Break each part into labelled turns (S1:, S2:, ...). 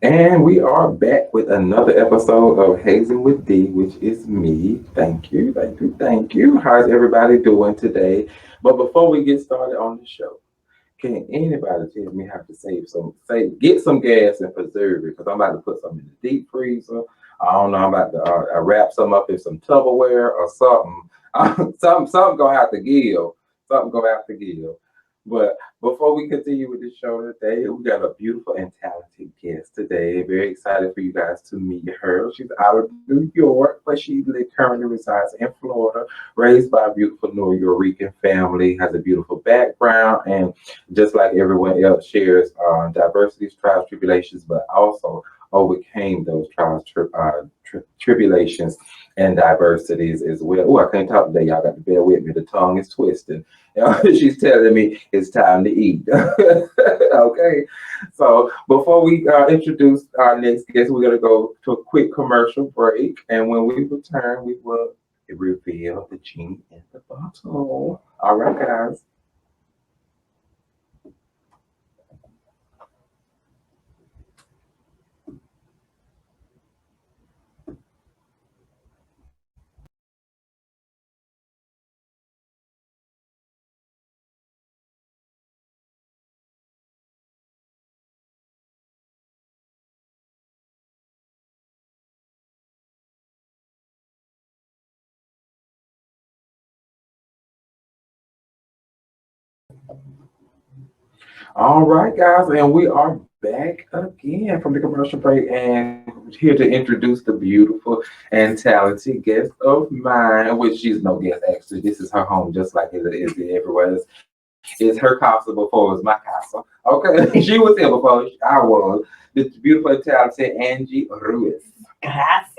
S1: And we are back with another episode of Hazin with Dee, which is me. Thank you, thank you, thank you. How's everybody doing today? But before we get started on the show, can anybody tell me how to get some gas and preserve it? Because I'm about to put some in the deep freezer. I don't know. I'm about to wrap some up in some Tupperware or something. Something gonna have to give. Something gonna have to give. But before we continue with the show today, we got a beautiful and talented guest today. Very excited for you guys to meet her. She's out of New York, but currently resides in Florida, raised by a beautiful New Yorican family, has a beautiful background, and just like everyone else, shares diversities, trials, tribulations, but also overcame those tribulations and diversities as well. Oh, I can't talk today. Y'all got to bear with me. The tongue is twisting. She's telling me it's time to eat. Okay. So before we introduce our next guest, we're going to go to a quick commercial break. And when we return, we will reveal the genie in the bottle. All right, guys. All right, guys, and we are back again from the commercial break and here to introduce the beautiful and talented guest of mine, which she's no guest actually. This is her home, just like it is everywhere else. It's her castle before it was my castle. Okay, she was here before I was. This beautiful and talented Angie Ruiz.
S2: Gracias,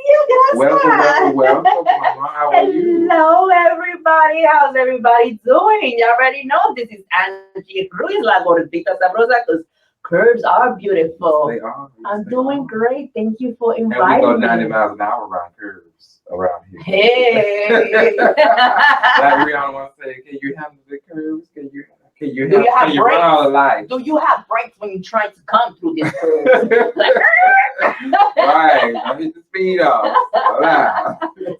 S1: Welcome, welcome,
S2: gracias.
S1: welcome, Mama. How are you?
S2: Hello, everybody. How's everybody doing? You already know this is Angie Ruiz, La Gordita Sabrosa, because curves are
S1: Yes,
S2: beautiful.
S1: they are. Yes,
S2: I'm
S1: they are.
S2: doing great. Thank you for
S1: And we go
S2: inviting
S1: 90
S2: me.
S1: miles an hour around curves around here.
S2: Hey.
S1: Like Rihanna once said, can you handle the curves?
S2: Do you
S1: Can
S2: have
S1: you run
S2: brakes?
S1: all the lights?
S2: Do you have brakes when you're trying to come through this curve? Like,
S1: Right. Don't hit the speed off. Hola.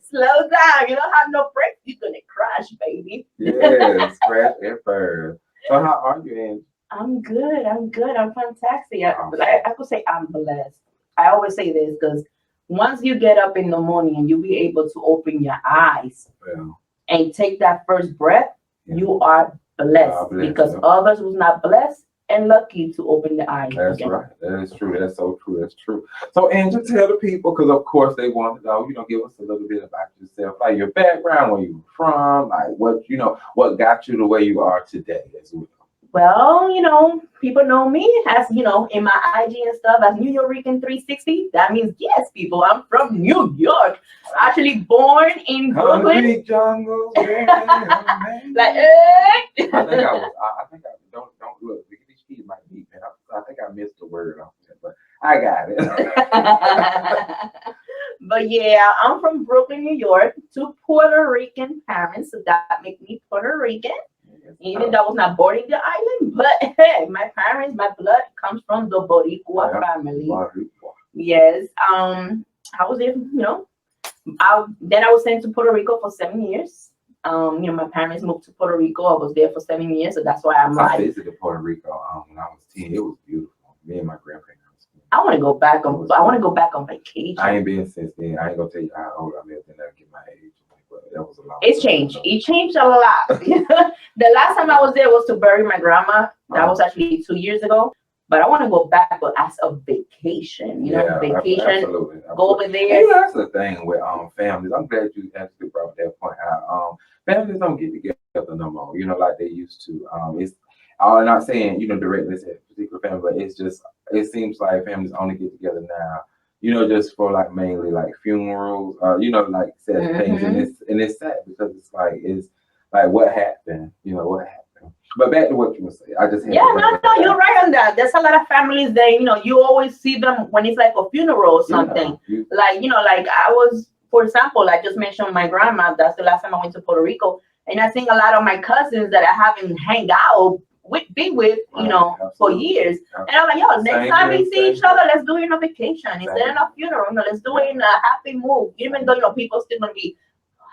S2: slow down. You don't have no brakes. You're going to crash, baby.
S1: Yes, scratch and burn. So how are you, Angie?
S2: I'm good. I'm good. I'm fantastic.
S1: Oh,
S2: I could say I'm blessed. I always say this because once you get up in the morning and you be able to open your eyes
S1: well,
S2: and take that first breath,
S1: yeah.
S2: you are blessed
S1: God bless
S2: because
S1: you.
S2: others was not blessed and lucky to open the eyes
S1: That's
S2: again.
S1: right. That is true. That's so true. That's true. So, Angel, tell the people, because of course they want to know, give us a little bit about yourself, like your background, where you were from, like what got you the way you are today as well.
S2: Well, people know me as, in my IG and stuff as New Yorican 360. That means, yes, people, I'm from New York. Actually born in Brooklyn.
S1: Concrete jungle.
S2: Like,
S1: I think I don't look. These kids might be, man. I think I missed the word on that, but I got it.
S2: But yeah, I'm from Brooklyn, New York, to Puerto Rican parents, so that make me Puerto Rican.
S1: Yes,
S2: Even though I was not born in the island, but hey, my parents, my blood comes from the Boricua
S1: yeah.
S2: family.
S1: Marijuana.
S2: Yes. I was there, then I was sent to Puerto Rico for 7 years. My parents moved to Puerto Rico. I was there for 7 years, so that's why I'm
S1: I
S2: like,
S1: visited Puerto Rico when I was 10. It was beautiful. Me and my grandparents.
S2: I want to go back on. I want to go back on
S1: I
S2: vacation.
S1: ain't been since then. I ain't gonna tell you how old I lived and I get my age. But that was a long
S2: It's
S1: time
S2: changed.
S1: ago.
S2: It changed a lot. The last time I was there was to bury my grandma. That was actually 2 years ago. But I want to go back, but as a vacation.
S1: Yeah,
S2: Vacation.
S1: absolutely.
S2: Go over
S1: And
S2: there.
S1: that's the thing with families. I'm glad you actually brought that point out. Families don't get together no more. Like they used to. I'm not saying directly as a particular family, but it seems like families only get together now. Just for like mainly like funerals, like sad things, and
S2: Hmm.
S1: it's sad because it's like what happened. What happened. But back to what you were saying, I just had
S2: Yeah,
S1: to bring
S2: no,
S1: that
S2: you're
S1: out.
S2: right on that. There's a lot of families that, you always see them when it's like a funeral or
S1: Yeah,
S2: something. Like I was, for example, I just mentioned my grandma. That's the last time I went to Puerto Rico. And I think a lot of my cousins that I haven't hang out be with, you
S1: Right,
S2: know, for
S1: absolutely.
S2: years. And I'm like, yo, next
S1: Same
S2: time we
S1: here,
S2: see
S1: same
S2: each other, let's do it in a vacation instead
S1: Same.
S2: of a funeral. You know, let's do it in a happy mood. Even though, you know, people still gonna be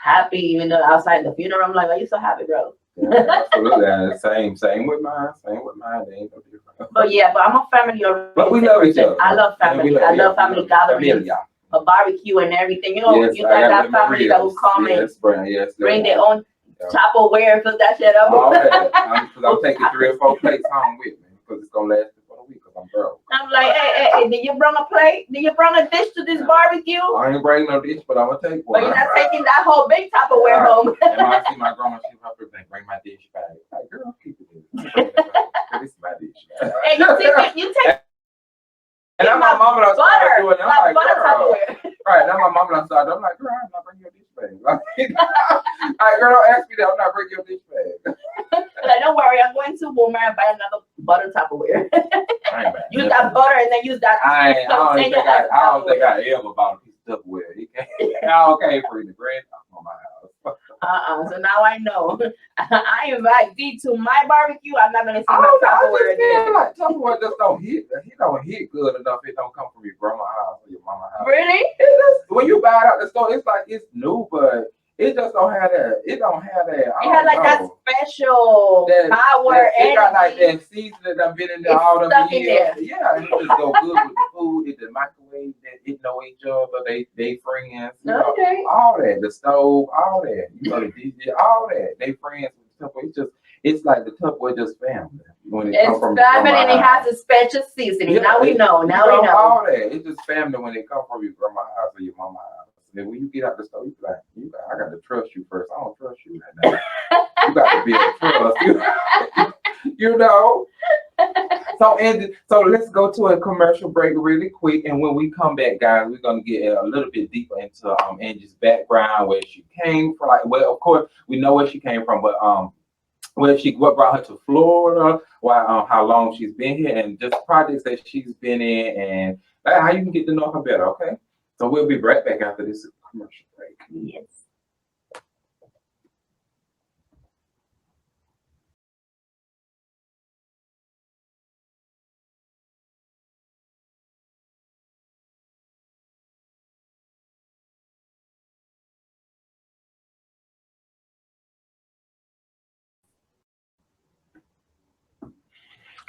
S2: happy even though outside the funeral. I'm like, are you so happy, bro?
S1: Yeah, absolutely. And same with mine. Same with mine. They ain't no different.
S2: But yeah, but I'm a family oriented
S1: But we love each
S2: person.
S1: other.
S2: I love
S1: Yeah, we
S2: family.
S1: love-
S2: I
S1: yeah,
S2: love
S1: we
S2: family
S1: love
S2: gatherings,
S1: familia.
S2: a barbecue and everything. You know,
S1: Yes,
S2: you
S1: I
S2: got
S1: got
S2: that family that will come and
S1: Yes, Brian. Yes,
S2: bring their
S1: yeah.
S2: own
S1: Yeah.
S2: Tupperware, fill that shit up.
S1: All that. Because I'm taking 3 or 4 plates home with me because it's gonna last me for a week because I'm broke.
S2: I'm like, hey, did you bring a plate? Did you bring a dish to this barbecue?
S1: I ain't bringing no dish, but I'm gonna take
S2: But
S1: one.
S2: you're not taking that whole big Tupperware
S1: Right.
S2: home.
S1: And when I see my grandma, she have to bring my dish back. Like, girl, keep it in. This is my dish.
S2: And you take
S1: And now my mama done started doing it. I'm
S2: like
S1: like,
S2: butter
S1: girl.
S2: Tupperware.
S1: Right, now my mama done started. I'm like, girl, I'm not bringing your dish bag. Like, girl, don't ask me that. I'm not bringing your dish bag.
S2: Like, don't worry, I'm going to Walmart and buy another butter Tupperware.
S1: I ain't bad.
S2: Use that butter and then use that.
S1: I don't think
S2: container as a
S1: I ever bought a piece of Tupperware. I don't came for the grand on my house.
S2: So now I know. I invite Dee to my barbecue. I'm not gonna see
S1: I
S2: my
S1: don't know. I
S2: Tupperware
S1: just feel
S2: again.
S1: like Tupperware just don't hit. He don't hit good enough. It don't come from your grandma's house or your mama's house.
S2: Really?
S1: It just, when you buy it out the store, it's like it's new, but it just don't have that. It don't have that.
S2: It had like that special power
S1: It got like
S2: energy.
S1: that seasoning that been in there
S2: It's
S1: all them
S2: stuck in
S1: years.
S2: there.
S1: Yeah, and it just go good with the food. It the microwave that it know each other. They friends. You know,
S2: Okay.
S1: all that. The stove, all that. You know, the DJ, all that. They friends with the Tupperware. It's like the Tupperware just family. When it
S2: It's
S1: come from
S2: family and it
S1: grandma's
S2: has a special seasoning.
S1: yeah,
S2: Now we know. Now
S1: you
S2: we know.
S1: all that. It's just family when they come from your grandma's house or your mama's house. Then when you get out the store, you be like, I got to trust you first. I don't trust you right now. You got to build trust. You know. So let's go to a commercial break really quick, and when we come back, guys, we're gonna get a little bit deeper into Angie's background, where she came from. Like, well, of course, we know where she came from, but what brought her to Florida, why how long she's been here, and just projects that she's been in, and how you can get to know her better. Okay, so we'll be right back after this commercial break.
S2: Yes.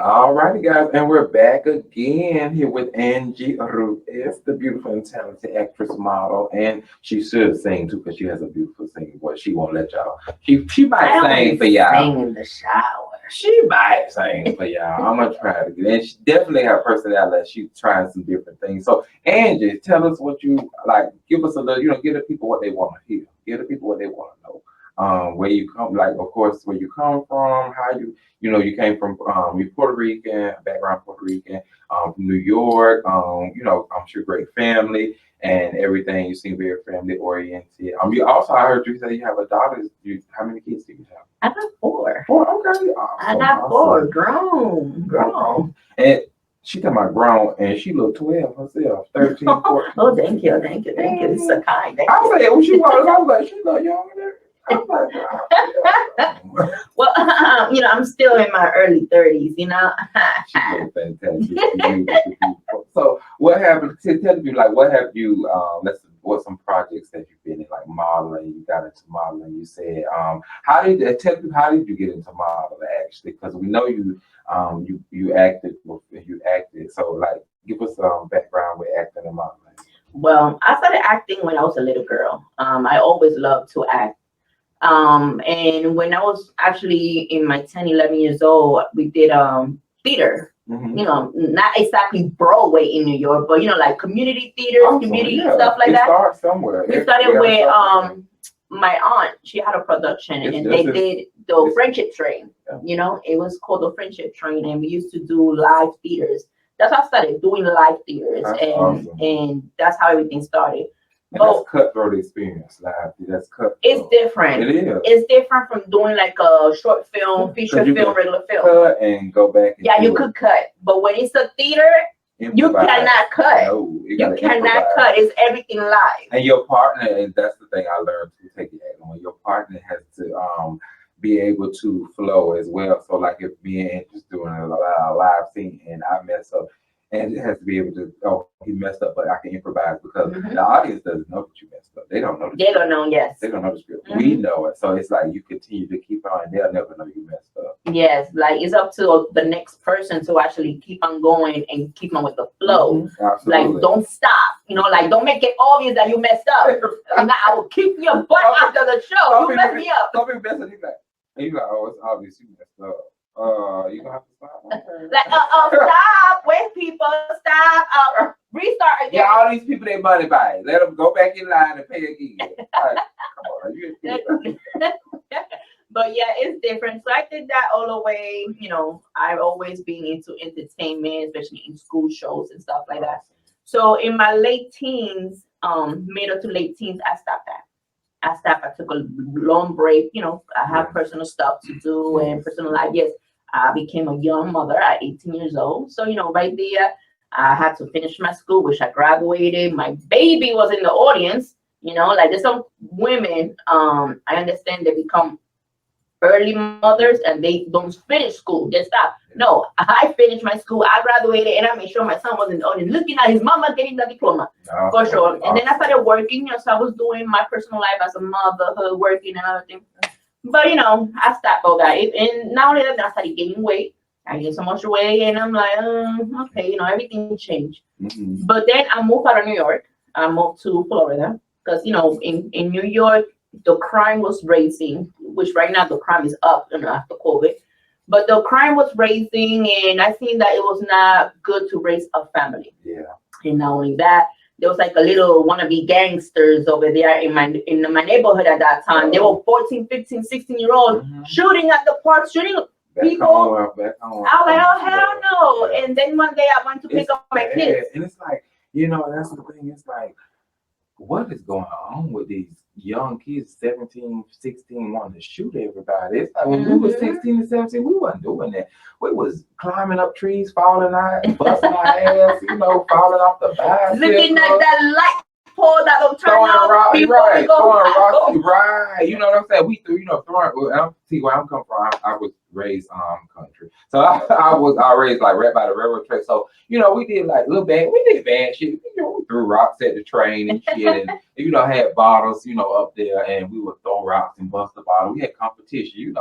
S1: All righty, guys, and we're back again here with Angie Ruiz, the beautiful and talented actress model, and she should sing too because she has a beautiful singing voice. She won't let y'all. She might sing for y'all.
S2: Sing in the shower.
S1: She might sing for y'all. I'm gonna try to get it. And she definitely have personality. She's trying some different things. So Angie, tell us what you like. Give us a little, give the people what they want to hear. Give the people what they want to know. Where you come, like of course, where you come from, how you came from, you're Puerto Rican, background Puerto Rican, from New York, I'm sure great family and everything. You seem very family oriented. You also, I heard you say you have a daughter. How many kids do you have?
S2: I got 4.
S1: 4, okay. Awesome,
S2: I got 4, grown.
S1: And she talking about grown, and she look 12 herself, 13, 14.
S2: Oh, thank you. It's so kind. Thank
S1: I
S2: you.
S1: said, when she was, I was like, she look younger than. I was like,
S2: Well, I'm still in my early 30s,
S1: she look fantastic. Beautiful. So, what happened? Tell me, like, what have you? What some projects that you've been in, like modeling? You got into modeling. You said, how did you get into modeling? Actually, because we know you acted. So, like, give us some background with acting and modeling.
S2: Well, I started acting when I was a little girl. I always loved to act. And when I was actually in my 10, 11 years old, we did theater.
S1: Mm-hmm.
S2: Not exactly Broadway in New York, but like community theaters, community stuff like that.
S1: Start somewhere.
S2: We started with my aunt. She had a production, and they did the Friendship Train.
S1: Yeah.
S2: It was called the Friendship Train, and we used to do live theaters. That's how I started doing live theaters, and that's how everything started.
S1: That's cutthroat experience. That's cutthroat.
S2: It's different.
S1: It is.
S2: It's different from doing like a short film, feature film, regular film.
S1: Cut and go back. And
S2: you could cut, but when it's a theater, you cannot cut.
S1: No,
S2: you cannot cut. It's everything live.
S1: And your partner, and that's the thing I learned to take it. When your partner has to be able to flow as well. So like if me and Andrew's doing a live scene and I mess up, and it has to be able to, oh, he messed up, but I can improvise because the audience doesn't know that you messed up. They don't know.
S2: They don't know, yes.
S1: They don't know the script. We know it. So it's like you continue to keep on, and they'll never know you messed up.
S2: Yes, like it's up to the next person to actually keep on going and keep on with the flow.
S1: Absolutely.
S2: Like don't stop. Like don't make it obvious that you messed up. And I will kick your butt after the show. You messed me up.
S1: Some people mess up. He's like, oh, it's obvious you messed up. You gonna have to stop.
S2: Like, stop. Wait, people, stop. Restart again.
S1: Yeah, all these people, they money by it. Let them go back in line and pay again. Like, come on, you
S2: But yeah, it's different. So I did that all the way. I've always been into entertainment, especially in school shows and stuff like that. So in my late teens, middle to late teens, I stopped that. I took a long break. I have personal stuff to do and personal life. Yes, I became a young mother at 18 years old. So, right there, I had to finish my school, which I graduated. My baby was in the audience. Like there's some women, I understand they become early mothers and they don't finish school. They stop. No, I finished my school. I graduated and I made sure my son was in the audience looking at his mama getting the diploma. For sure. And then I started working, so I was doing my personal life as a motherhood, working and other things. But I stopped all that. And now that I started gaining weight, I gained so much weight and I'm like, okay, everything changed. But then I moved out of New York. I moved to Florida because, in New York, the crime was rising, which right now the crime is up after COVID. But the crime was rising, and I think that it was not good to raise a family.
S1: Yeah.
S2: And not only that, there was like a little wannabe gangsters over there in my neighborhood at that time. They were 14, 15, 16-year-olds shooting at the park, shooting people.
S1: Back home.
S2: I was like, oh, hell no. Yeah. And then one day I went to pick up my kids.
S1: And it's like, that's the thing. It's like, what is going on with these young kids, 17, 16, wanting to shoot everybody? It's like when we were 16 and 17, we wasn't doing that. We was climbing up trees, falling out, busting our ass, falling off the bicycle.
S2: Looking at that light pole that will turn off
S1: before we go. Right. You know what I'm saying? We threw, throwing. See where I'm coming from. I was raised country, so I was raised like right by the railroad track. So we did like little bad. We did bad shit. We threw rocks at the train and shit, and had bottles, up there, and we would throw rocks and bust the bottle. We had competition,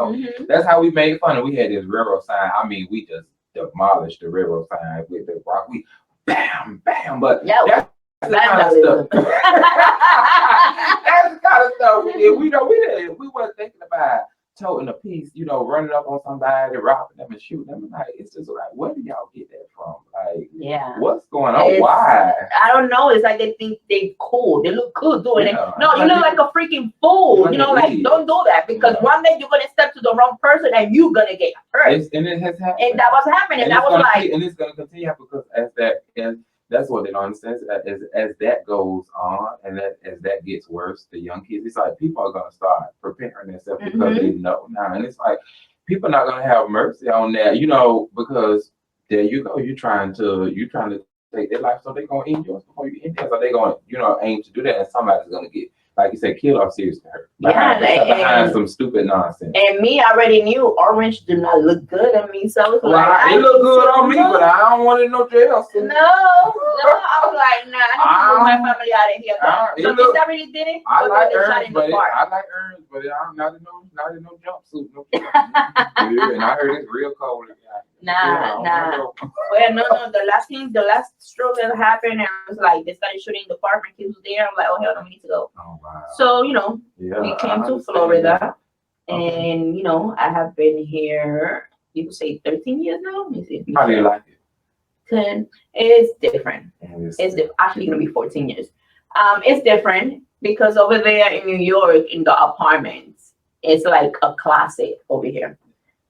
S1: That's how we made fun. And we had this railroad sign. I mean, we just demolished the railroad sign with the rock. We bam, bam, but that's the kind of stuff. That's the kind of stuff we did. We weren't thinking about toting a piece, running up on somebody, robbing them and shooting them. Like, it's just like, where do y'all get that from? Like, what's going on? Why?
S2: I don't know. It's like they think they cool. They look cool doing it. No, you look like a freaking fool. Like, don't do that because one day you're gonna step to the wrong person and you're gonna get hurt.
S1: And it has happened.
S2: And that was happening. And that was like,
S1: and it's gonna continue because that's what they don't understand. As that goes on and as that gets worse, the young kids, it's like people are gonna start preparing themselves because they know now. And it's like people are not gonna have mercy on that, because there you go. You're trying to take their life, so they're gonna end yours before you end theirs. So they're gonna, aim to do that, and somebody's gonna get, like you said, killed or seriously hurt behind some stupid nonsense.
S2: And me, I already knew orange do not look good on me, so it's like,
S1: it look good on me, but I don't want it no jail. So.
S2: No, I was like, nah, I need to move my family out of here. So I really did it.
S1: I like orange, but I'm not in no jumpsuit. No and I heard it's real cold.
S2: Nah. Well, no. The last stroke that happened, and I was like, they started shooting the park. My kids was there. I'm like, oh hell no, we need to go.
S1: Oh wow.
S2: So we came to Florida, and I have been here. You could say 13 years now.
S1: How do you like it?
S2: 10. It's different. Actually gonna be 14 years. It's different because over there in New York, in the apartments, it's like a closet over here.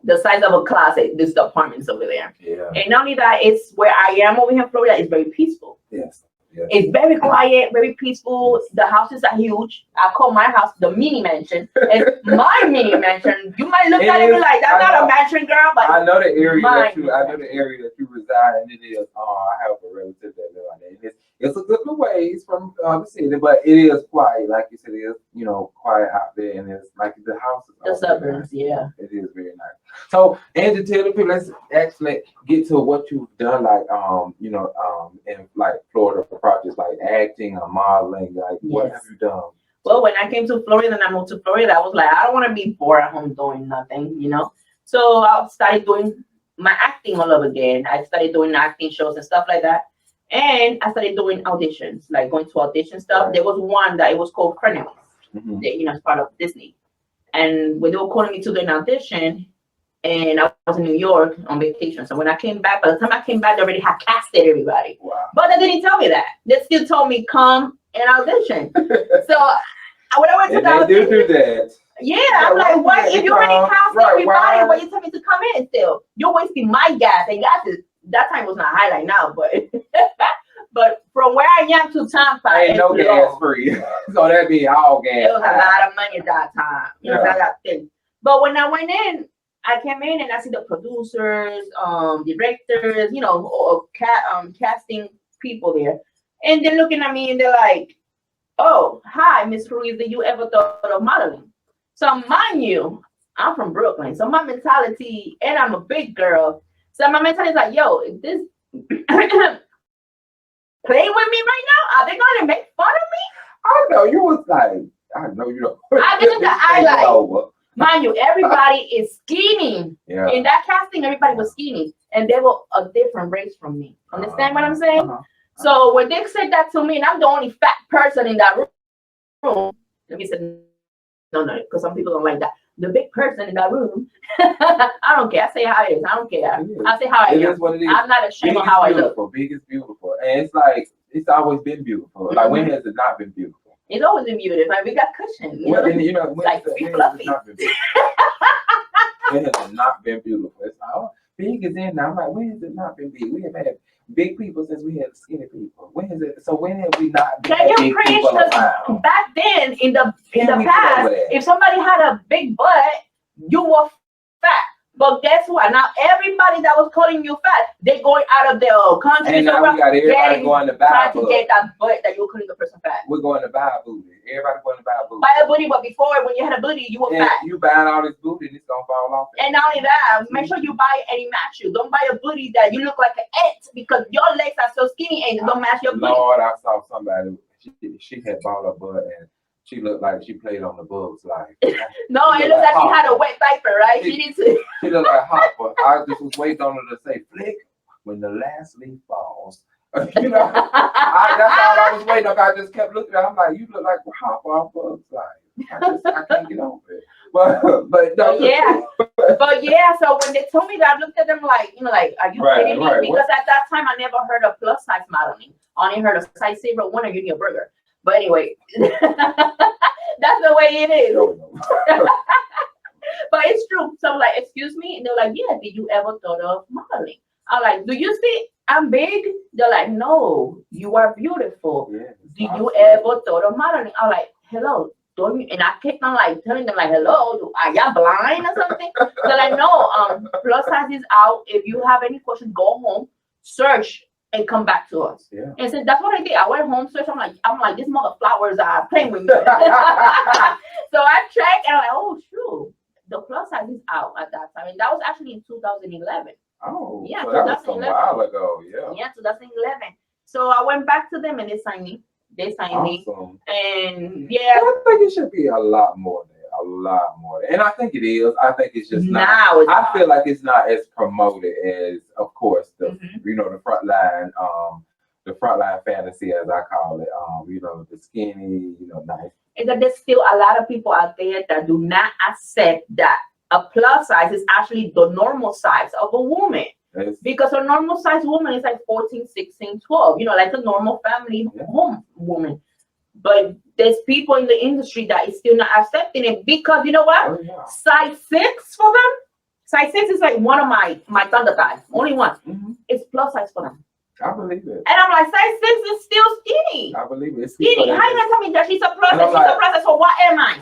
S2: The size of a closet, this is the apartments over there.
S1: Yeah.
S2: And not only that, it's where I am over here in Florida. It's very peaceful.
S1: Yes.
S2: It's very quiet, very peaceful. The houses are huge. I call my house the mini mansion. It's my mini mansion. You might look at it like that's not a mansion, girl, but
S1: I know the area that you reside in. It is. I have a relative that live like that. It's a good ways from the city, but it is quiet. Like you said, it is, quiet out there, and it's like the houses.
S2: The suburbs, yeah.
S1: It is very nice. So, and to tell the people, let's actually get to what you've done, like, in like Florida projects, like acting or modeling. Like, what have you done?
S2: Well, when I came to Florida and I moved to Florida, I was like, I don't want to be bored at home doing nothing. So I started doing my acting all over again. I started doing acting shows and stuff like that. And I started doing auditions, like going to audition stuff.
S1: Right.
S2: There was one that it was called Frenemies,
S1: Mm-hmm.
S2: that, it's part of Disney. And when they were calling me to do an audition, and I was in New York on vacation. So when I came back, by the time I came back, they already had casted everybody.
S1: Wow.
S2: But they didn't tell me that. They still told me come and audition. So when I went to the audition,
S1: do that.
S2: yeah, I'm like, what? If you already cast everybody, why you tell me to come in still? You're wasting my gas. And gas is, that time was not high like now, but but from where I am to Tampa,
S1: ain't no gas free. So that'd be all gas.
S2: It was a lot of money at that time. That thing. But when I went in, I came in and I see the producers, directors, or casting people there. And they're looking at me and they're like, oh, hi, Miss Ruiz, did you ever thought of modeling? So mind you, I'm from Brooklyn. So my mentality, and I'm a big girl. So my mentality is like, yo, if this play with me right now, are they going to make fun of me?
S1: I don't know. You was like, I know you don't.
S2: I did the highlight. Mind you, everybody is skinny.
S1: Yeah.
S2: In that casting, everybody was skinny. And they were a different race from me. Understand what I'm saying? So when they said that to me, and I'm the only fat person in that room, let me say, no, because some people don't like that. The big person in that room, I don't care. I say how it is. I don't care. I say how I am.
S1: It is what it is.
S2: I'm not ashamed of how I look.
S1: Big is beautiful. And it's like, it's always been beautiful. Mm-hmm. Like, when has it not been beautiful?
S2: It's always been beautiful. Like, we got cushion.
S1: When
S2: like
S1: fluffy. When has it not been beautiful? It's like, oh, big is in now. I'm like, when has it not been big? We have had big people since we had skinny people. When have we not been big people around?
S2: Back then, in the past, if somebody had a big butt, you were fat. But guess what? Now everybody that was calling you fat, they going out of their country.
S1: And now we got everybody going to buy
S2: trying to get that butt that you're calling the person fat.
S1: We're going to buy a booty. Everybody going to buy a booty.
S2: Buy a booty, but before, when you had a booty, you were fat.
S1: You buying all this booty, and it's gonna fall off.
S2: And not only that, make sure you buy any match you. Don't buy a booty that you look like an ant because your legs are so skinny and don't match your booty.
S1: Lord, I saw somebody. She had bought a butt and she looked like she played on the Bugs Life.
S2: No, it looked like she had a wet diaper, right? She needs to.
S1: She looked like Hopper. I just was waiting on her to say, "Flick when the last leaf falls." That's all I was waiting on. I just kept looking at her. I'm like, you look like Hopper on Bugs Life. I can't get over it. But yeah. So when they told me that, I looked at them like, are you kidding me? Because at that time, I never heard of plus size modeling. I only heard of size 0 and you need a burger. But anyway, that's the way it is. But it's true. So like, excuse me, and they're like, yeah. Did you ever thought of modeling? I'm like, do you see I'm big? They're like, no, you are beautiful. Yeah,
S2: did you ever thought of modeling? I'm like, hello. Don't you? And I kept on like telling them like, hello, are y'all blind or something? They're like, no, plus size is out. If you have any questions, go home, search, and come back to us.
S1: Yeah.
S2: And so that's what I did. I went home, searched. I'm like, these mother flowers are playing with me. So I checked and I'm like, oh shoot, the plus size is out at that time. And that was actually in 2011.
S1: Oh,
S2: yeah,
S1: so that was a while ago.
S2: Yeah, 2011. So I went back to them and they signed me. They signed me, and yeah,
S1: I think it should be a lot more there, and I think it is. I think it's just not. I feel like it's not as promoted as, of course, the the front line fantasy, as I call it. The skinny, nice.
S2: And that there's still a lot of people out there that do not accept that a plus size is actually the normal size of a woman. Because a normal size woman is like 14, 16, 12, like a normal family home woman. But there's people in the industry that is still not accepting it because you know what?
S1: Oh, yeah.
S2: Size 6 for them. Size 6 is like one of my thunder thighs. Only one. Mm-hmm. It's plus size for them.
S1: I believe it.
S2: And I'm like, size 6 is still skinny.
S1: I believe it.
S2: Skinny. How you gonna tell me that she's a plus size? She's a plus size. So what am I?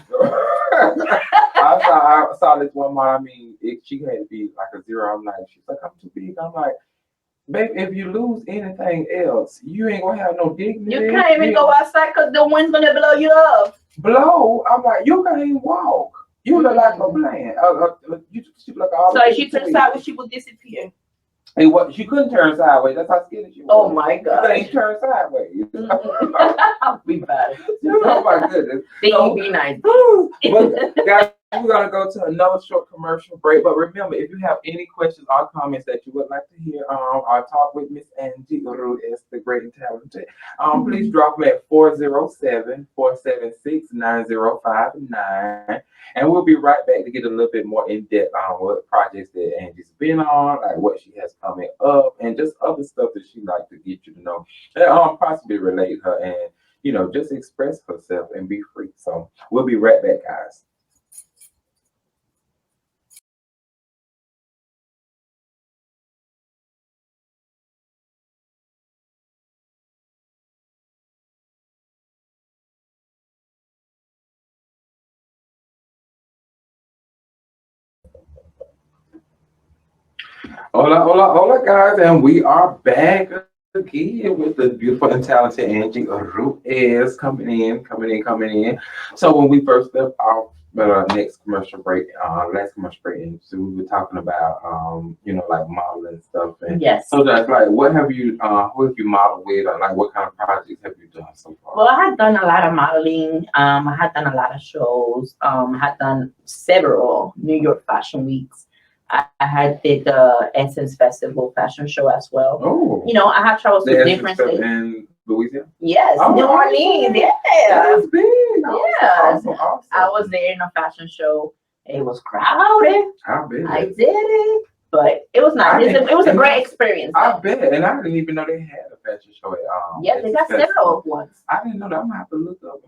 S1: I saw this one mom. I mean, she had to be like a 0. I'm like, she's like, I'm too big. I'm like, baby, if you lose anything else, you ain't gonna have no dignity.
S2: You can't even go outside because the wind's gonna blow you up.
S1: Blow. I'm like, you can't even walk. You look like a plant. You look like all.
S2: So if she turns sideways, she will disappear.
S1: Hey, what? She couldn't turn sideways. That's how skinny she was.
S2: Oh my God!
S1: You can't turn sideways.
S2: I'll be bad.
S1: Oh my goodness.
S2: Then you be nice.
S1: But guys, we're gonna go to another short commercial break. But remember, if you have any questions or comments that you would like to hear, our talk with Miss Angie Uru is the great and talented. Please drop them at 407-476-9059. And we'll be right back to get a little bit more in depth on what projects that Angie's been on, like what she has coming up, and just other stuff that she like to get you to know, and possibly relate her and just express herself and be free. So we'll be right back, guys. Hola, hola, hola, guys, and we are back again with the beautiful and talented Angie Ruiz coming in. So when we first left our next commercial break, last commercial break, and so we were talking about like modeling stuff, and
S2: Yes.
S1: so that's like, who have you modeled with, or like what kind of projects have you done so far?
S2: Well, I had done a lot of modeling. I had done a lot of shows. I had done several New York Fashion Weeks. I had did the Essence Festival fashion show as well.
S1: Oh,
S2: I have traveled to different states.
S1: In Louisiana.
S2: Yes, New Orleans. Yeah,
S1: that's big.
S2: Yes.
S1: Awesome.
S2: I was there in a fashion show. It was crowded.
S1: I bet.
S2: I did it, but it was nice. It was a great experience.
S1: I bet, and I didn't even know they had a fashion show at
S2: Yeah, they got several ones.
S1: I didn't know that. I'm gonna have to look up.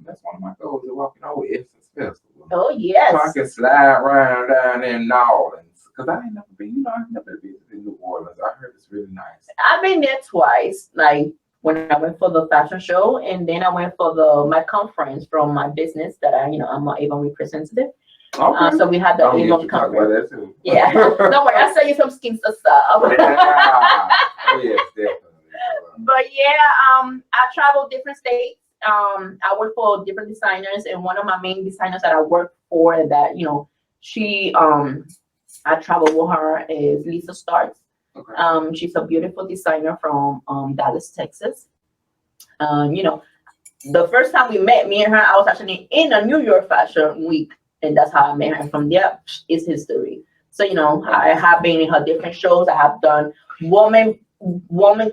S1: That's one of my goals, to walking over Essence Festival.
S2: Oh yes.
S1: So I can slide around down there in New Orleans, because I ain't never been. I've never been in New Orleans. I heard it's really nice.
S2: I've been there twice. Like when I went for the fashion show, and then I went for my conference from my business that I'm an Avon representative.
S1: Okay.
S2: So we had the Avon
S1: conference. About that too.
S2: Yeah. Don't worry, I'll sell you some skins stuff.
S1: Yeah. Oh yes, definitely.
S2: But yeah, I traveled different states. I work for different designers, and one of my main designers that I work for that she I travel with her is Lisa Starks. Okay. She's a beautiful designer from Dallas, Texas. The first time we met, me and her, I was actually in a New York Fashion Week, and that's how I met her. From there is history. So I have been in her different shows. I have done woman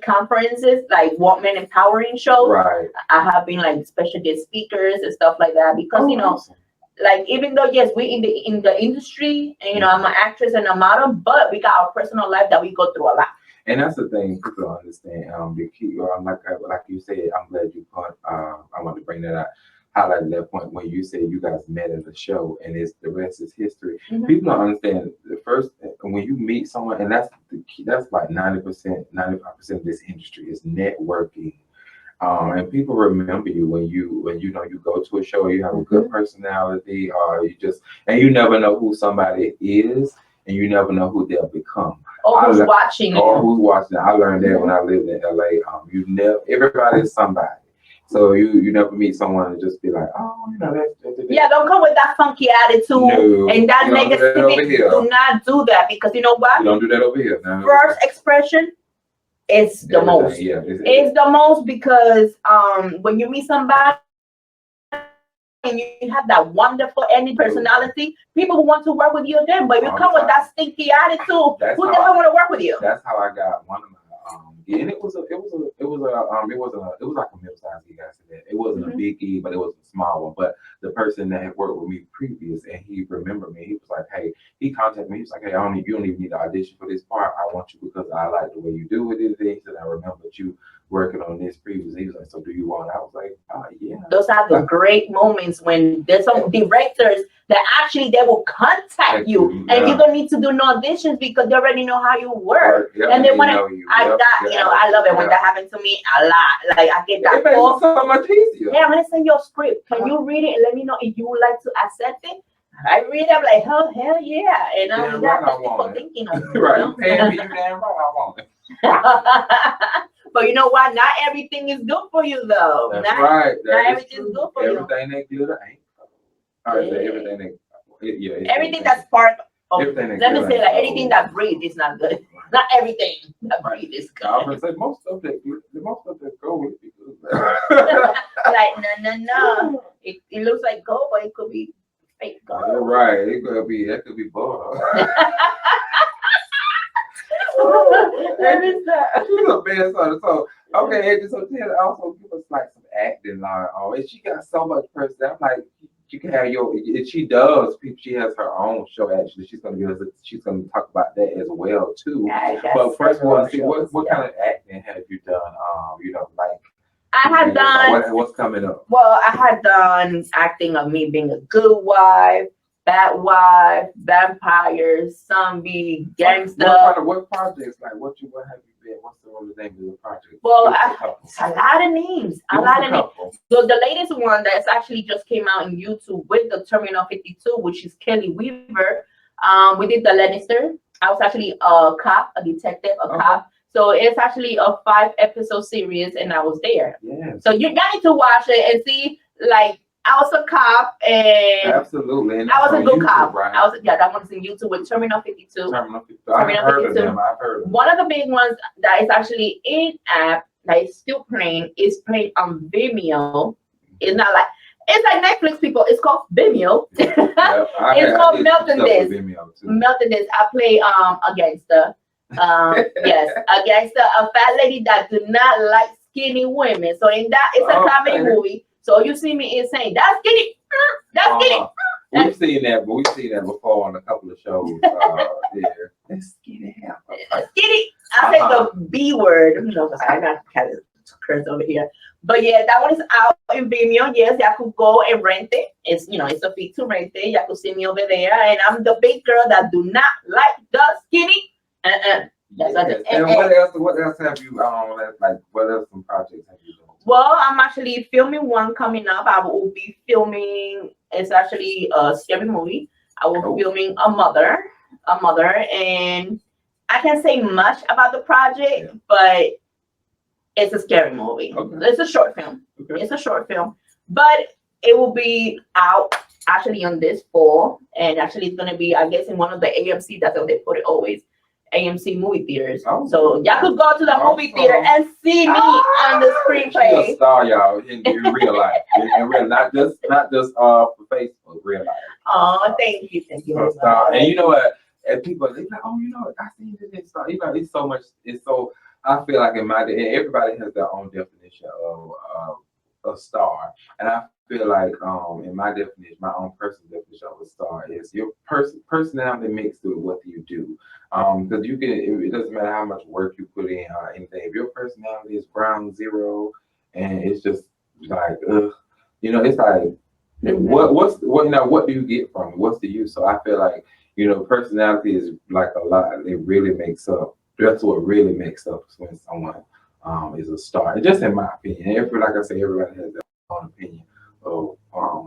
S2: conferences, like woman empowering shows.
S1: Right.
S2: I have been like special guest speakers and stuff like that because
S1: awesome.
S2: Like even though yes, we in the industry, and I'm an actress and a model, but we got our personal life that we go through a lot.
S1: And that's the thing people don't understand. The key, like you said, I'm glad you put. I want to bring that out. Highlight that point when you said you guys met at the show, and the rest is history. Mm-hmm. People don't understand the first when you meet someone, and that's the key. That's like 90%, 95% of this industry is networking. And people remember you when you go to a show, or you have a good personality, or you never know who somebody is, and you never know who they'll become.
S2: Or who's watching.
S1: I learned that when I lived in LA. Everybody is somebody. So you never meet someone and just be like, that's
S2: yeah, don't come with that funky attitude and that negativity. Do not do that, because you know what?
S1: You don't do that over here. No.
S2: First expression is the most. Yeah, it's the most, because when you meet somebody and you have that wonderful energy, personality, people will want to work with you again. But if you come with that stinky attitude, who the hell want to work with you?
S1: That's how I got one of my and it was like a middle-sized gig. I said that it wasn't a big gig, but it was a small one. But the person that had worked with me previous, and he remembered me. He was like, "Hey," he contacted me. He was like, "Hey, you don't even need to audition for this part. I want you because I like the way you do it." He said, "I remembered you working on this previously." He was like, "So do you want?" I was like, "Yeah." Those
S2: are the great moments when there's some directors that actually they will contact you, and you don't need to do no auditions because they already know how you work, and they want to. I love it when that happens to me a lot. Like I get that call.
S1: So much easier.
S2: Hey, I'm gonna send your script. Can you read it and let me know if you would like to accept it? I read it, I'm like, hell yeah, and I'm
S1: right,
S2: people thinking of
S1: right. You paying me, you damn right, I want it.
S2: But you know what? Not everything is good for you, though.
S1: That's
S2: not,
S1: right.
S2: not
S1: That is
S2: everything is
S1: true.
S2: good for you.
S1: Everything that glitter ain't. All right, so everything that yeah,
S2: Everything that's part of,
S1: everything that
S2: let me
S1: glitter
S2: say,
S1: ain't
S2: like
S1: gold.
S2: anything that breathes is not good. Not everything that breathes is
S1: I was
S2: good.
S1: gonna say most of that gold is good.
S2: Like, no. It looks like gold, but it could be fake gold.
S1: You're right. That could be butter.
S2: Let me stop.
S1: She's a bad sort. So okay, Adrian, so tell also give us like some acting line. Oh, and she got so much personality. I'm like you can have your. She does. She has her own show. Actually, she's gonna give us. She's gonna talk about that as well too.
S2: Yeah,
S1: But first, we want to see
S2: shows,
S1: what kind of acting have you done? Like
S2: I had done.
S1: What's coming up?
S2: Well, I had done acting of me being a good wife, bad wife, vampires, zombie, gangster.
S1: What projects? Like what have you been? What's the name of the project?
S2: Well, a lot of names. A lot of names. So the latest one that's actually just came out on YouTube with the Terminal 52, which is Kelly Weaver. We did the Lannister. I was actually a cop, a detective, a cop. So it's actually a 5-episode series, and I was there.
S1: Yeah.
S2: So you need to watch it and see. Like I was a cop, and
S1: absolutely, and
S2: I was a good
S1: YouTube,
S2: cop.
S1: Right?
S2: That one is in YouTube with Terminal 52.
S1: Terminal 52. I've heard of them.
S2: One of the big ones that is actually in app that is still playing is playing on Vimeo. It's not like it's like Netflix, people. It's called Vimeo. It's called Melton This. Melton This. I play a gangster. Yes, a gangster, a fat lady that do not like skinny women. So in that, it's a comedy movie. So you see me is saying that's skinny, that's skinny.
S1: We've seen that before on a couple of shows. There. That's skinny.
S2: Skinny. I say the B word. You know, I got kind of curse over here. But yeah, that one is out in Vimeo. Yes, y'all could go and rent it. It's a fee to rent it. Y'all could see me over there, and I'm the big girl that do not like the skinny. That's
S1: and what else have you what else some projects have you done?
S2: Well, I'm actually filming one coming up. I will be filming. It's actually a scary movie. I will be filming a mother, and I can't say much about the project, but it's a scary movie. It's a short film. It's a short film, but it will be out actually on this fall, and actually it's gonna be, I guess, in one of the AMC. That's how they put it always. AMC movie theaters. So y'all could go to the movie theater and see me on the screenplay.
S1: She's a star, y'all, in real life. In real, not just for Facebook, real life.
S2: Oh, thank you.
S1: A star. And you know what? And people are like, I seen this star. It's so much. It's so. I feel like and everybody has their own definition of a star, and I feel like in my definition, my own personal definition of a star is your personality mixed with what you do. Because it doesn't matter how much work you put in or anything. If your personality is ground zero, and it's just like, it's like, what do you get from it? What's the use? So I feel like, personality is like a lot. It really makes up. That's what really makes up when someone is a star. Just in my opinion. Like I say, everybody has their own opinion of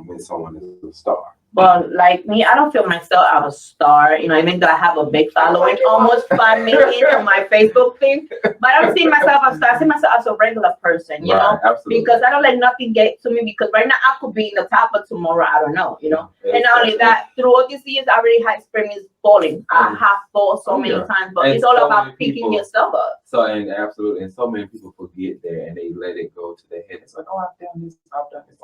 S1: when someone is a star.
S2: Well, like me, I don't feel myself as a star. Even though I have a big following, almost 5 million on my Facebook thing. But I don't see myself as a star. I see myself as a regular person, you know? Absolutely. Because I don't let nothing get to me. Because right now I could be in the top, but tomorrow I don't know, And not only that, through all these years, I already had experience falling. I have fallen so many times, but it's all about picking yourself up.
S1: So, and absolutely, and so many people forget that and they let it go to their head. It's like, I've done this.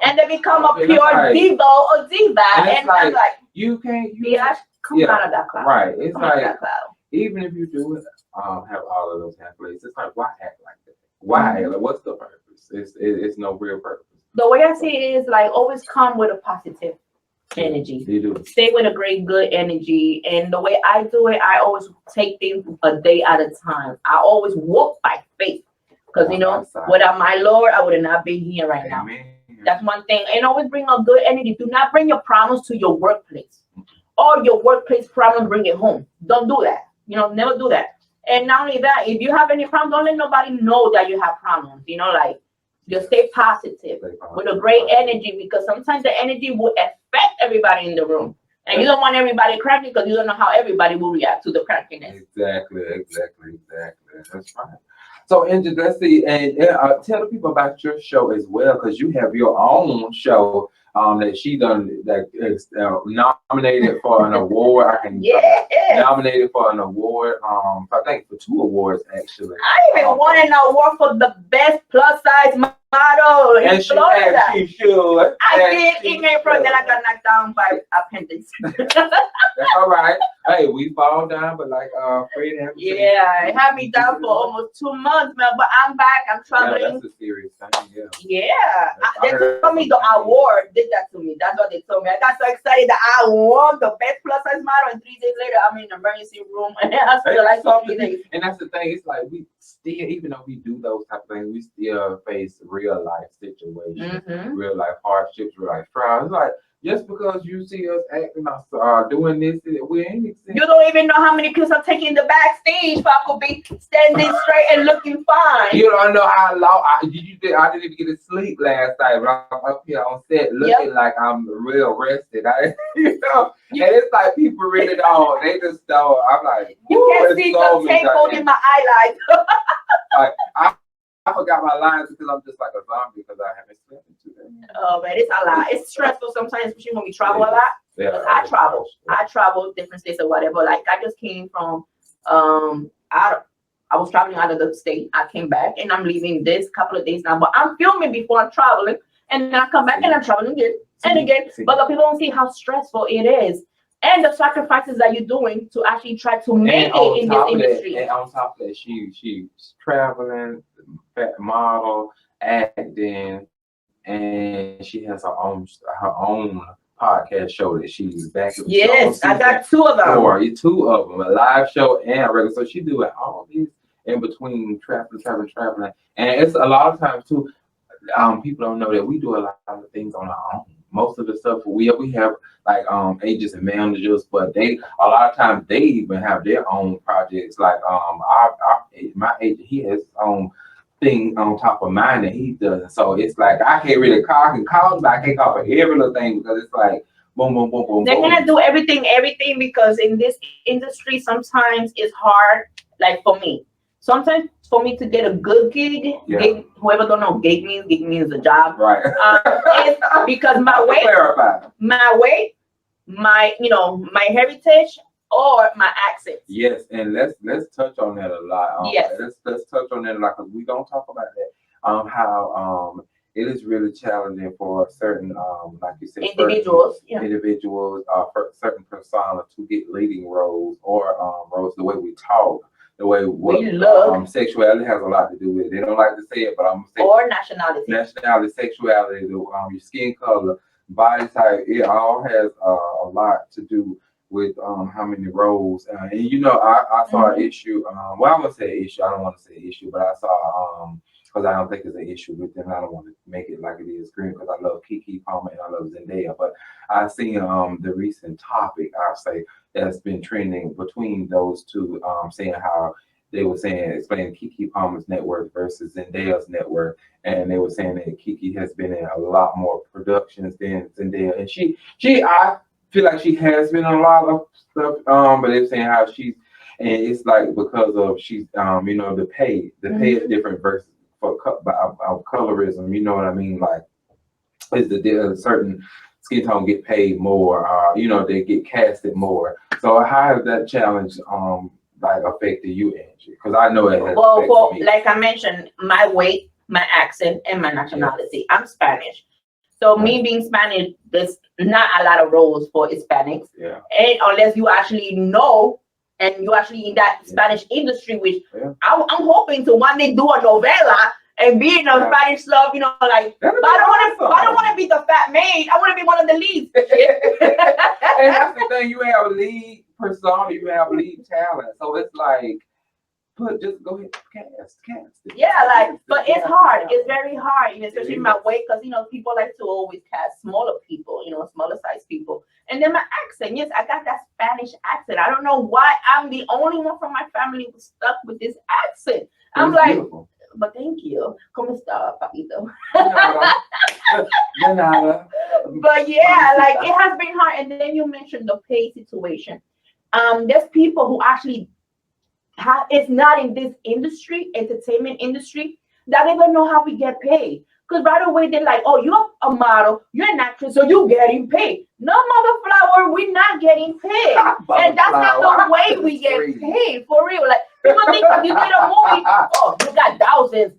S2: And they become a pure diva or diva. And I'm like,
S1: you can't.
S2: Come out of that cloud.
S1: Right. It's like, even if you do it, have all of those accolades, it's like, why act like that? Why? Like, what's the purpose? It's no real purpose.
S2: The way I see it is like, always come with a positive energy.
S1: You do.
S2: Stay with a great, good energy. And the way I do it, I always take things a day at a time. I always walk by faith. Because, without my Lord, I would not be here right now. That's one thing. And always bring a good energy. Do not bring your problems to your workplace. Or your workplace problem, bring it home. Don't do that. Never do that. And not only that, if you have any problems, don't let nobody know that you have problems. Just stay positive with a great energy, because sometimes the energy will affect everybody in the room. And you don't want everybody cracking because you don't know how everybody will react to the crackiness.
S1: Exactly. That's right. So, Angela, let's see, and tell the people about your show as well, because you have your own show that she done that is nominated for an award. I can nominated for an award. I think for 2 awards actually.
S2: I even won an award for the best plus size model in Florida.
S1: She should.
S2: I did in April, then I got knocked down by appendix.
S1: That's all right. Hey, we fall down, but like Fred and
S2: it had me down for almost 2 months, man. But I'm back. I'm traveling.
S1: Yeah, that's a serious thing.
S2: Yeah. They told me the award did that to me. That's what they told me. I got so excited that I won the best plus size model, and 3 days later, I'm in the emergency room and I still like something.
S1: And that's the thing. It's like we still, even though we do those type of things, we still face real life situations, real life hardships, real life trials. It's like, just because you see us acting doing this, we ain't accepting.
S2: You don't even know how many people are taking the backstage. I could be standing straight and looking fine.
S1: You don't know how long I didn't even get to sleep last night, but I'm up here on set looking like I'm real rested. And it's like people really don't. They just don't. I'm like,
S2: you can see the tape holding my eyelid.
S1: Like, I forgot my lines because I'm just like a zombie because I haven't slept in 2 days.
S2: Oh man, it's a lot. It's stressful sometimes, especially when we travel a lot.
S1: Yeah,
S2: I travel different states or whatever. Like I just came from I was traveling out of the state. I came back and I'm leaving this couple of days now. But I'm filming before I'm traveling, and then I come back and I'm traveling again and again. But the people don't see how stressful it is. And the sacrifices that you're doing to actually try to make it in this industry.
S1: And on top of that, she's traveling, model, acting, and she has her own podcast show that she's back.
S2: Yes, I got 2 of them.
S1: 2 of them, a live show and a regular. So she doing all these in between traveling, and it's a lot of times too. People don't know that we do a lot of things on our own. Most of the stuff we have like agents and managers, but a lot of times they even have their own projects. Like my agent, he has his own thing on top of mine that he does. So it's like I can't really call. I can call, but I can't call for every little thing because it's like boom, boom, boom, boom.
S2: They're gonna do everything because in this industry sometimes it's hard. Like for me, sometimes for me to get a good gig, whoever don't know, gig means a job.
S1: Right.
S2: It's because my weight, my heritage or my accent.
S1: Yes, and let's touch on that a lot. Let's touch on that a lot because we don't talk about that. How it is really challenging for certain like you said,
S2: individuals,
S1: for certain personas to get leading roles or roles the way we talk. The way we look, sexuality has a lot to do with it. They don't like to say it, but I'm saying
S2: or nationality,
S1: sexuality, your skin color, body type. It all has a lot to do with how many roles. And I saw an issue. Well, I'm gonna say issue. I don't want to say issue, but I saw because I don't think it's an issue with them. I don't want to make it like it is green because I love Keke Palmer and I love Zendaya. But I seen the recent topic I say that's been trending between those two, saying how they were explaining Keke Palmer's net worth versus Zendaya's net worth, and they were saying that Keke has been in a lot more productions than Zendaya, and I feel like she has been in a lot of stuff, but they're saying how she's, and it's like because of she's the pay is different versus for colorism, you know what I mean? Like, is the certain skin tone get paid more? They get casted more. So how has that challenge like affected you, Angie? Because I know it has.
S2: Well, me. Like I mentioned, my weight, my accent, and my nationality. I'm Spanish, so me being Spanish, there's not a lot of roles for Hispanics.
S1: Yeah. And
S2: unless you actually know. And you actually in that Spanish industry, which I'm hoping to one day do a novela and be in a Spanish love, but I don't want to be the fat maid. I want to be one of the leads.
S1: And that's the thing, you have lead persona, you have lead talent. So it's like, just go ahead, cast it.
S2: Yeah, but it's hard. It's very hard, especially in my weight, because people like to always cast smaller people, smaller size people. And then my accent, yes, I got that Spanish accent. I don't know why I'm the only one from my family who's stuck with this accent. I'm like, beautiful. But thank you. ¿Cómo está, papito?
S1: De nada.
S2: But yeah, like it has been hard. And then you mentioned the pay situation. There's people who actually is not in this industry, entertainment industry, that they don't know how we get paid. Because right away they're like, oh, you're a model, you're an actress, so you're getting paid. No, mother flower, we're not getting paid. And that's not the way we get paid, for real. Like, people think if you did a movie, oh, you got thousands,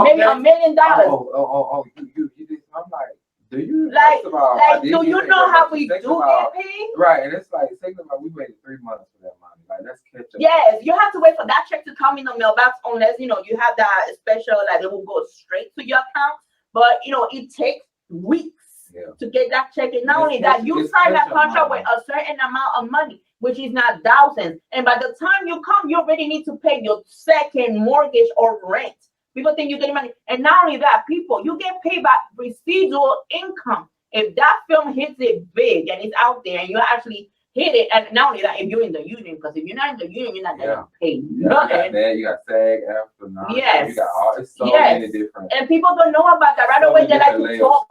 S2: maybe $1 million.
S1: You did. I'm like, do you?
S2: Like,
S1: first of all,
S2: do you know how we do get paid?
S1: Right, and it's like, think about, we waited 3 months for that money. Like, let's catch up.
S2: Yes, you have to wait for that check to come in the mailbox, unless you have that special, like it will go straight to your account. But it takes weeks to get that check. And not only that, you sign that contract with a certain amount of money, which is not thousands. And by the time you come, you already need to pay your second mortgage or rent. People think you get money. And not only that, you get paid by residual income. If that film hits it big and it's out there and you actually hit it, and not only that, if you're in the union, because if you're not in the union, you're not gonna pay nothing.
S1: You got SAG after now.
S2: Yes.
S1: You got it's so many different.
S2: And people don't know about that. Right away, they like to talk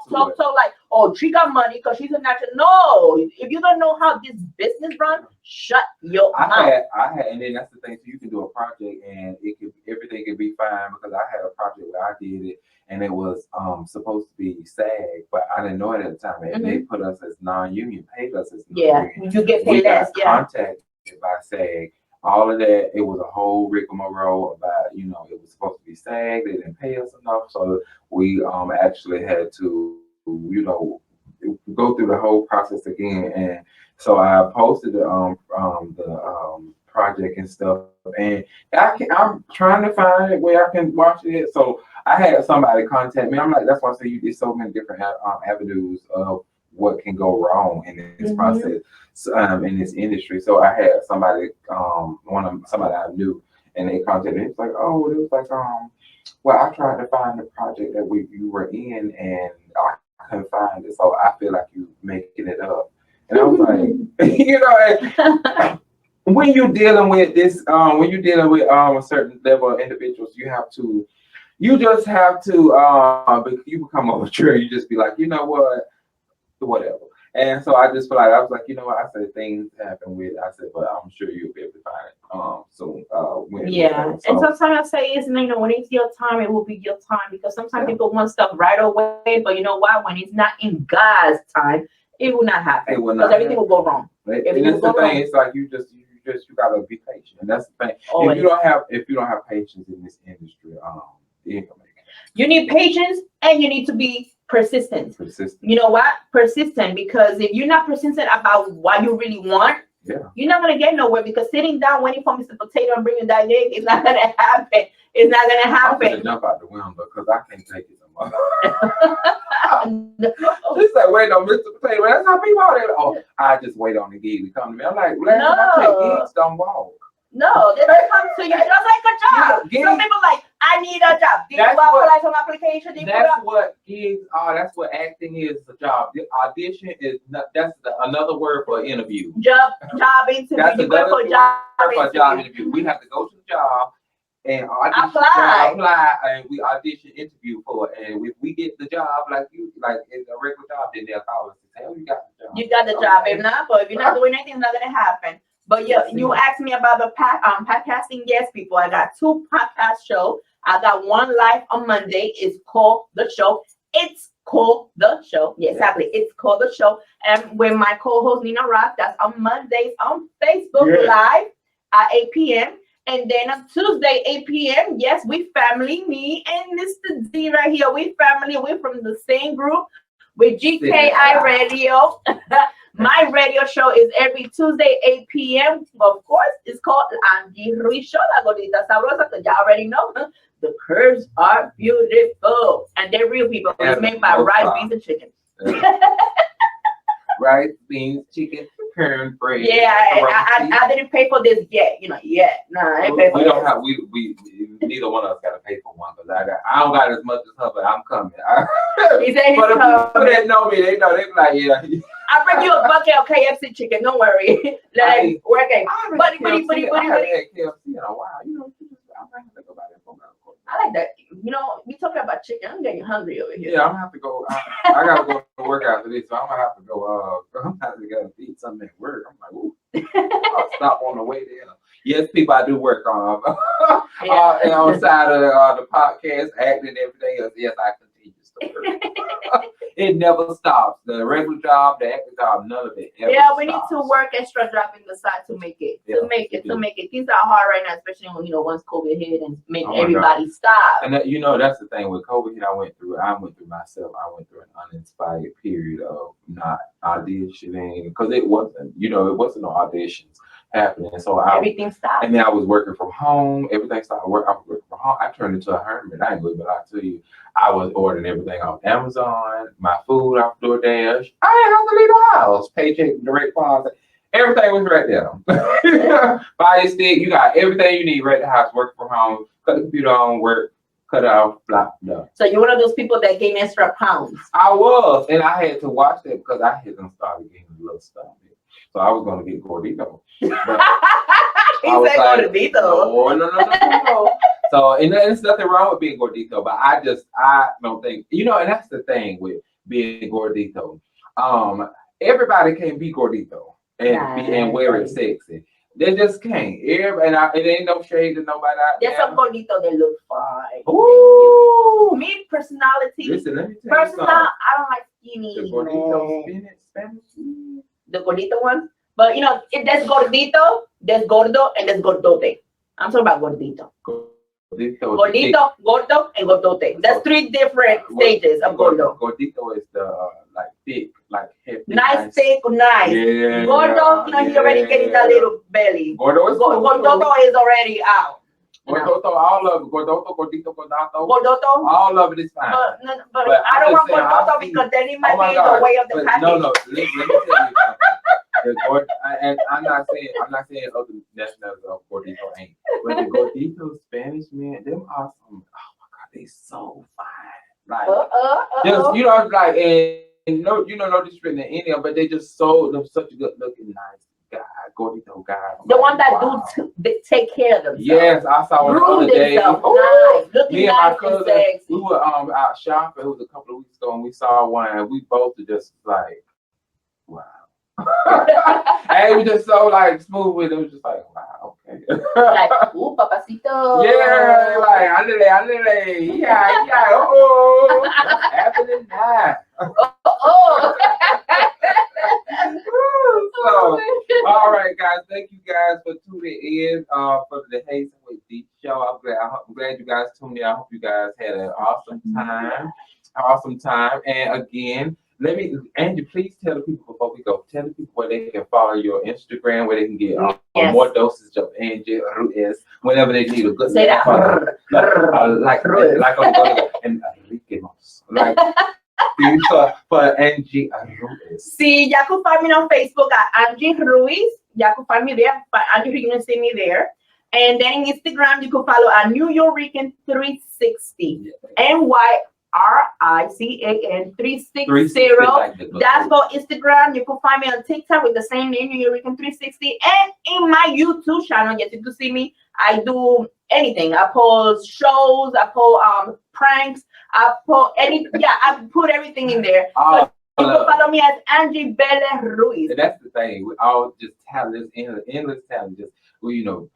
S2: like, oh, she got money because she's a natural. No, if you don't know how this business runs, shut your mouth.
S1: I had, and then that's the thing. So you can do a project and everything could be fine, because I had a project where I did it and it was supposed to be SAG, but I didn't know it at the time. And they put us as non-union, paid us as non-union.
S2: You get paid less.
S1: Contacted by SAG. All of that, it was a whole rigmarole about, it was supposed to be SAG. They didn't pay us enough, so we actually had to, go through the whole process again. And so I posted the project and stuff, and I'm trying to find it where I can watch it. So I had somebody contact me. I'm like, that's why I say you did so many different avenues of what can go wrong in this process, in this industry. So I had somebody, somebody I knew, and they contacted me. It's like, oh, it was like, well, I tried to find the project that you were in, and I couldn't find it. So I feel like you making it up. And I was like, when you're dealing with this, when you're dealing with a certain level of individuals, you just have to, you become a mature. You just be like, you know what, whatever. And so I just feel like, I was like, you know what, I said things happen with, I said, but I'm sure you'll be able to find it soon.
S2: And sometimes I say, when it's your time, it will be your time, because sometimes people want stuff right away, but you know what, when it's not in God's time, it will not happen, because everything will go wrong.
S1: And that's the thing. It's like you gotta be patient, and that's the thing.
S2: Always.
S1: If you don't have patience in this industry, you ain't gonna make it.
S2: You need patience, and you need to be persistent. You know what? Persistent, because if you're not persistent about what you really want, you're not gonna get nowhere. Because sitting down waiting for Mr. Potato and bringing that egg is not gonna happen. It's not gonna happen.
S1: I'm gonna jump out the window because I can't take it no more. It's like, wait on Mr. Potato. That's how people are. Oh, I just wait on the gig to come to me. I'm like, no, gigs don't walk.
S2: No, they don't come to you just like a job. Some people like, I need a job. Did you apply some application?
S1: That's what gigs are. That's what acting is, a job. The audition is not, another word for interview. Job
S2: interview. That's another word
S1: for job interview. We have to go to the job and apply, and we audition, interview for it. And if we get the job, like it's a regular job, then they'll call us and say, oh, you got the job.
S2: You got the job. If not, but if you're not doing anything, it's not gonna happen. But yeah, you asked me about the podcasting. Yes, people, I got 2 podcast shows. I got one live on Monday. It's called The Show. It's called The Show. Yeah, exactly. It's called The Show. And with my co-host Nina Rock, that's on Mondays on Facebook Live at 8 p.m. And then on Tuesday, 8 p.m., yes, we family, me and Mr. D right here. We family. We're from the same group with GKI Radio. My radio show is every Tuesday, 8 p.m. Of course, it's called Andy Ruiz Show. La Gordita Sabrosa, because y'all already know. The curves are beautiful. And they're real people. It's made by rice, beans, and chicken.
S1: Rice, beans, chicken, cornbread.
S2: Yeah, I didn't pay for this yet. Yet. No, I ain't pay for this.
S1: We neither one of us got to pay for one, because I don't got as much as her, but I'm coming.
S2: He said he's coming.
S1: But if people know me, they know. They be like, yeah.
S2: I'll bring you a bucket of KFC chicken. Don't worry. Like, working. Buddy.
S1: I haven't had KFC in a while. I'm going to think about it.
S2: I like You know, we talking about chicken. I'm getting hungry over here.
S1: Yeah, I'm gonna have to go. I gotta go to work after this, so I'm gonna have to go. I'm gonna have to go eat something at work. I'm like, ooh, I'll stop on the way there. Yes, people, I do work on and on side of the podcast, acting and everything else. Yes, I continue to work. It never stops. The regular job, the acting job, none of it ever
S2: We need
S1: stops.
S2: to work extra job in the side to make it.
S1: Yeah,
S2: to make it. Things are hard right now, especially when once COVID hit and made
S1: Oh my
S2: everybody stop.
S1: And that, that's the thing with COVID. I went through myself. I went through an uninspired period of not auditioning because it wasn't no auditions happening. So
S2: Everything stopped.
S1: and then I was working from home. Everything started working. I was working from home. I turned into a hermit. I ain't gonna lie to you. I was ordering everything off Amazon, my food off DoorDash. I didn't have to leave the house. Paycheck, direct deposit. Everything was right there. Fire stick, you got everything you need right at the house. Work from home. Cut the computer on, work, cut it off, blah, blah.
S2: So you're one of those people that gain extra pounds.
S1: I was, and I had to watch that because I had to start getting a little stuff. So I was gonna get gordito. But
S2: He
S1: I was
S2: said
S1: like,
S2: gordito.
S1: No. So, and there's nothing wrong with being gordito, but I don't think, and that's the thing with being gordito. Everybody can't be gordito and wear it sexy. They just can't. It ain't no shade to nobody out there.
S2: There's some gordito that look fine.
S1: Ooh.
S2: Me, personality.
S1: Listen, let me tell you something.
S2: I don't like skinny.
S1: The gordito Spanish.
S2: The gordito one. But if there's gordito, there's gordo, and there's gordote. I'm talking about gordito. Gordito, gordo, and gordote. That's three different stages of gordo.
S1: Gordito is the like thick, like heavy.
S2: Nice, thick, nice.
S1: Yeah,
S2: Gordo, he already getting that little belly.
S1: Gordo is
S2: Gordoto is already out.
S1: Gordoto, all of it. Gordoto, gordito, gordato.
S2: Gordoto?
S1: All of it is fine.
S2: But I don't want gordoto because then it might be the way of the package.
S1: No, let me tell you something. And I'm not saying other nationalities of gordito ain't. But the gordito Spanish man, them are some. Oh my God, they so fine. Like just like and no disrespect to any of them, but they just such a good looking nice guy, gordito guy.
S2: The one that they take care of themselves.
S1: Yes, I saw one the other day.
S2: Nice. Looking
S1: Me and
S2: nice
S1: my cousin,
S2: and sexy.
S1: we were out shopping. It was a couple of weeks ago, and we saw one, and we both were just like, wow. And it was just so like smooth with it. It was just like, wow, okay.
S2: Like, ooh, papacito.
S1: Yeah, like andale, yeah, oh, what's happening now? So, all right, guys, thank you guys for tuning in for the Hazin with Dee show. I'm glad you guys tuned in. I hope you guys had an awesome time. And again, Angie, please tell the people before we go. Tell the people where they can follow your Instagram, where they can get more doses of Angie Ruiz whenever they need a good.
S2: Say that.
S1: Like and Enrique Mos. Like for Angie Ruiz.
S2: See, you can find me on Facebook at Angie Ruiz. You can find me there. Angie, you can see me there. And then in Instagram, you can follow at New Yorican 360. NYRICAN 360. That's for Instagram. You can find me on TikTok with the same name, New Yorican 360. And in my YouTube channel, yes, you can see me. I do anything. I post shows. I post pranks. I put everything in there. So you can follow me as Angie Bella Ruiz.
S1: And that's the thing. We all just talent, endless talent. Just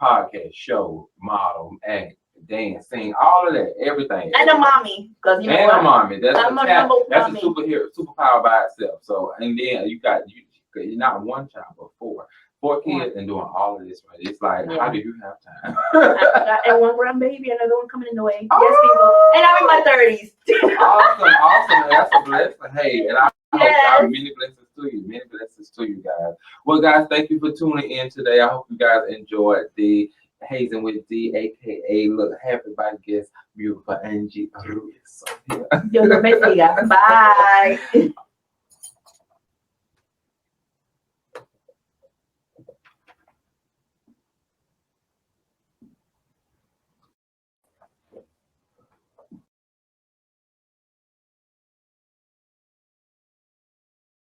S1: podcast, show, model, act, dance, sing, all of that, everything.
S2: And a mommy, because
S1: a mommy. That's
S2: a
S1: superpower by itself. So and then you're not one child, but four kids and doing all of this. Right? It's like, how do you have time?
S2: And one grandbaby, another one coming in the way. Yes, people. And I'm in my 30s.
S1: Awesome. That's a blessing. Hey, and I hope many blessings to you guys. Well, guys, thank you for tuning in today. I hope you guys enjoyed the Hazin with Dee, aka look happy by guest, beautiful Angie Ruiz.
S2: Dios lo bendiga. Bye.